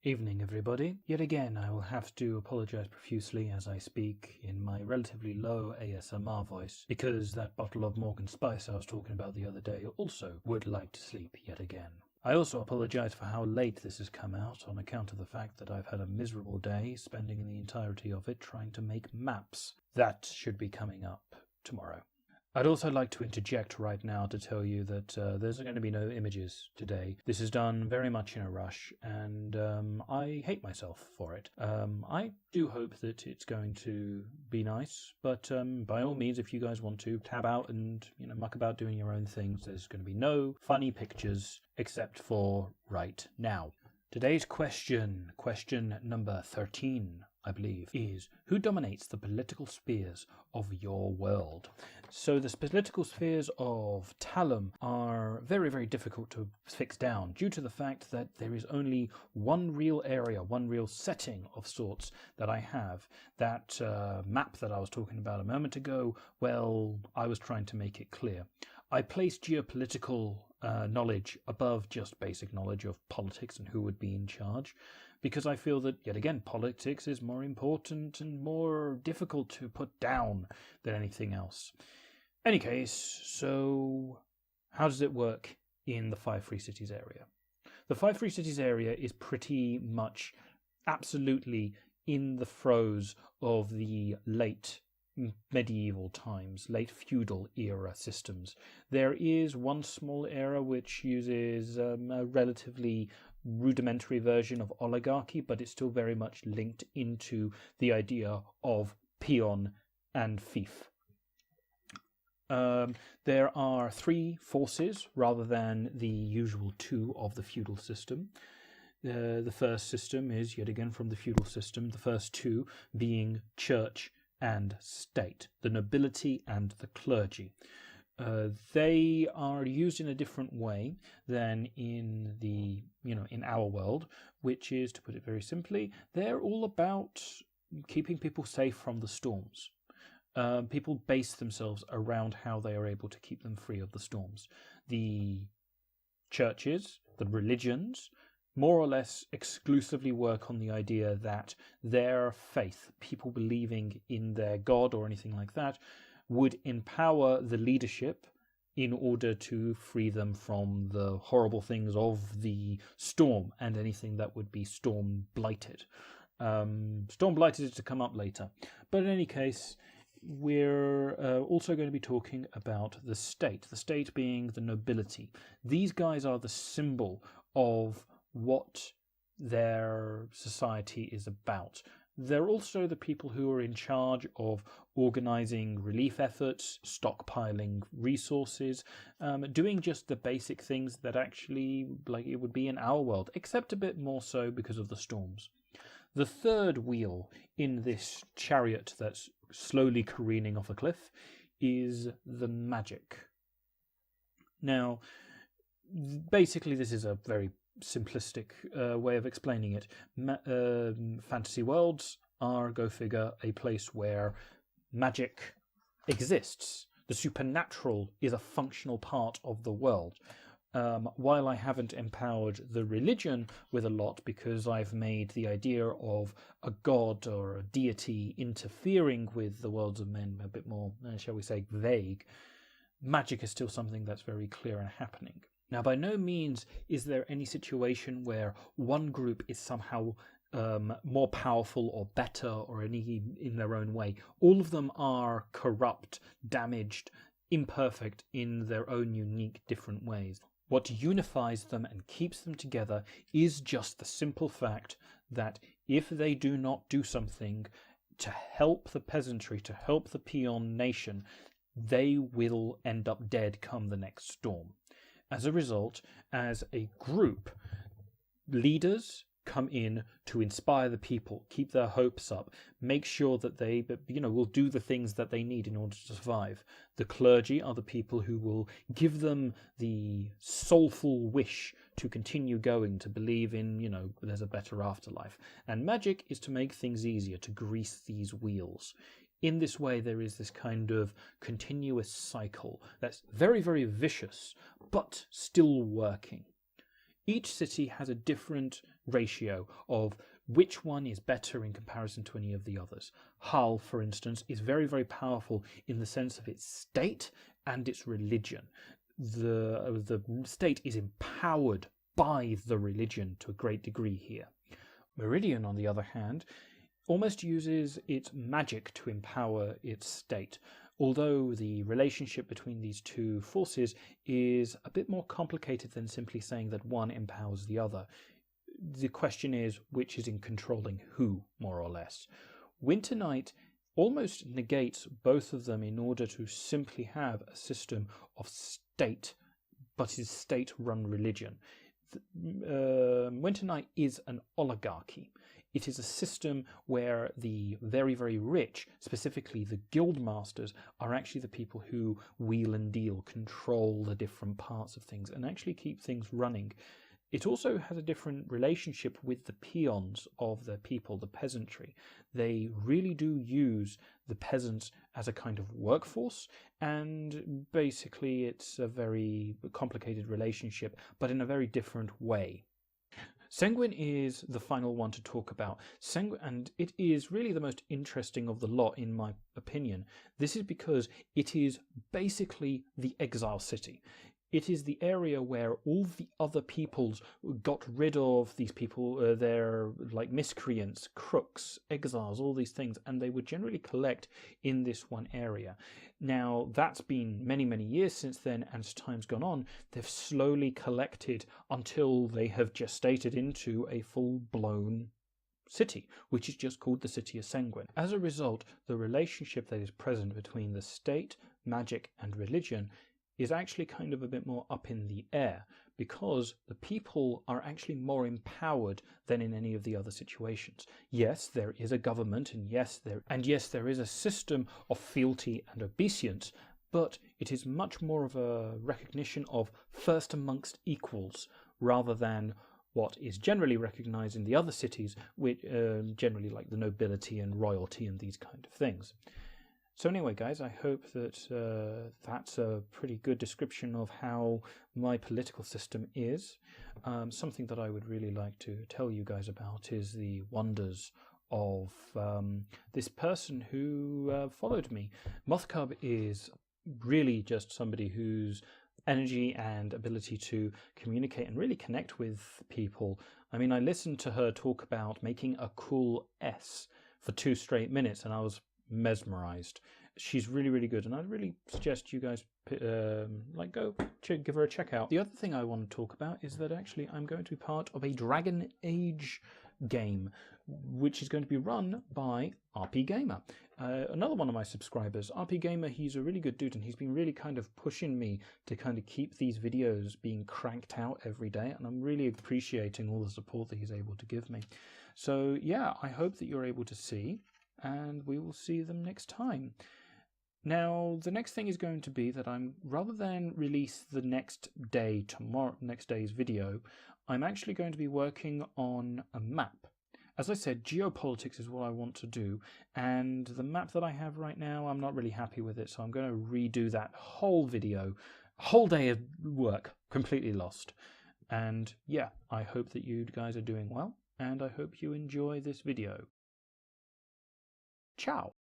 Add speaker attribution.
Speaker 1: Evening, everybody. Yet again, I will have to apologise profusely as I speak in my relatively low ASMR voice, because that bottle of Morgan Spice I was talking about the other day also would like to sleep yet again. I also apologise for how late this has come out on account of the fact that I've had a miserable day, spending the entirety of it trying to make maps. That should be coming up tomorrow. I'd also like to interject right now to tell you that there's going to be no images today. This is done very much in a rush, and I hate myself for it. I do hope that it's going to be nice, but by all means, if you guys want to, tab out and muck about doing your own things. There's going to be no funny pictures except for right now. Today's question number 13, I believe, is who dominates the political spheres of your world? So the political spheres of Talum are very, very difficult to fix down due to the fact that there is only one real area, one real setting of sorts that I have. That map that I was talking about a moment ago, well, I was trying to make it clear. I place geopolitical knowledge above just basic knowledge of politics and who would be in charge, because I feel that, yet again, politics is more important and more difficult to put down than anything else. Any case, so how does it work in the 5 Free Cities area? The 5 Free Cities area is pretty much absolutely in the throes of the late medieval times, late feudal era systems. There is one small era which uses a relatively rudimentary version of oligarchy, but it's still very much linked into the idea of peon and fief. There are 3 forces rather than the usual 2 of the feudal system. The first system is, yet again, from the feudal system, the first 2 being church and state, the nobility and the clergy. They are used in a different way than in the, in our world, which is, to put it very simply, they're all about keeping people safe from the storms. People base themselves around how they are able to keep them free of the storms. The churches, the religions, more or less exclusively work on the idea that their faith, people believing in their God or anything like that, would empower the leadership in order to free them from the horrible things of the storm and anything that would be storm blighted. Storm blighted is to come up later. But in any case, we're also going to be talking about the state being the nobility. These guys are the symbol of what their society is about. They're also the people who are in charge of organising relief efforts, stockpiling resources, doing just the basic things that actually, like it would be in our world, except a bit more so because of the storms. The third wheel in this chariot that's slowly careening off a cliff is the magic. Now, basically this is a very simplistic way of explaining it. Fantasy worlds are, go figure, a place where magic exists. The supernatural is a functional part of the world. While I haven't empowered the religion with a lot because I've made the idea of a god or a deity interfering with the worlds of men a bit more, shall we say, vague, magic is still something that's very clear and happening. Now, by no means is there any situation where one group is somehow more powerful or better or any in their own way. All of them are corrupt, damaged, imperfect in their own unique, different ways. What unifies them and keeps them together is just the simple fact that if they do not do something to help the peasantry, to help the peon nation, they will end up dead come the next storm. As a result, as a group, leaders come in to inspire the people, keep their hopes up, make sure that they, will do the things that they need in order to survive. The clergy are the people who will give them the soulful wish to continue going, to believe in, there's a better afterlife. And magic is to make things easier, to grease these wheels. In this way, there is this kind of continuous cycle that's very, very vicious, but still working. Each city has a different ratio of which one is better in comparison to any of the others. Hull, for instance, is very, very powerful in the sense of its state and its religion. The state is empowered by the religion to a great degree here. Meridian, on the other hand, almost uses its magic to empower its state, although the relationship between these two forces is a bit more complicated than simply saying that one empowers the other. The question is, which is in controlling who, more or less. Winter Night almost negates both of them in order to simply have a system of state, but is state-run religion. Winter Night is an oligarchy. It is a system where the very, very rich, specifically the guild masters, are actually the people who wheel and deal, control the different parts of things, and actually keep things running. It also has a different relationship with the peons of the people, the peasantry. They really do use the peasants as a kind of workforce, and basically it's a very complicated relationship, but in a very different way. Sanguine is the final one to talk about, and it is really the most interesting of the lot in my opinion. This is because it is basically the exile city. It is the area where all the other peoples got rid of these people, they're like miscreants, crooks, exiles, all these things, and they would generally collect in this one area. Now, that's been many, many years since then, and as time's gone on, they've slowly collected until they have gestated into a full-blown city, which is just called the City of Sanguine. As a result, the relationship that is present between the state, magic, and religion is actually kind of a bit more up in the air, because the people are actually more empowered than in any of the other situations. Yes, there is a government, and yes, there is a system of fealty and obeisance, but it is much more of a recognition of first amongst equals, rather than what is generally recognized in the other cities, which generally like the nobility and royalty and these kind of things. So anyway, guys, I hope that that's a pretty good description of how my political system is. Something that I would really like to tell you guys about is the wonders of this person who followed me. Mothcub is really just somebody whose energy and ability to communicate and really connect with people. I mean, I listened to her talk about making a cool S for 2 straight minutes, and I was mesmerized. She's really, really good, and I'd really suggest you guys go give her a check out. The other thing I want to talk about is that actually I'm going to be part of a Dragon Age game, which is going to be run by RP Gamer, another one of my subscribers. RP Gamer, he's a really good dude, and he's been really kind of pushing me to kind of keep these videos being cranked out every day, and I'm really appreciating all the support that he's able to give me. So yeah, I hope that you're able to see, and we will see them next time. Now, the next thing is going to be that rather than release the next day's video, I'm actually going to be working on a map. As I said, geopolitics is what I want to do, and the map that I have right now, I'm not really happy with it, so I'm going to redo that whole video, whole day of work, completely lost. And yeah, I hope that you guys are doing well, and I hope you enjoy this video. Ciao!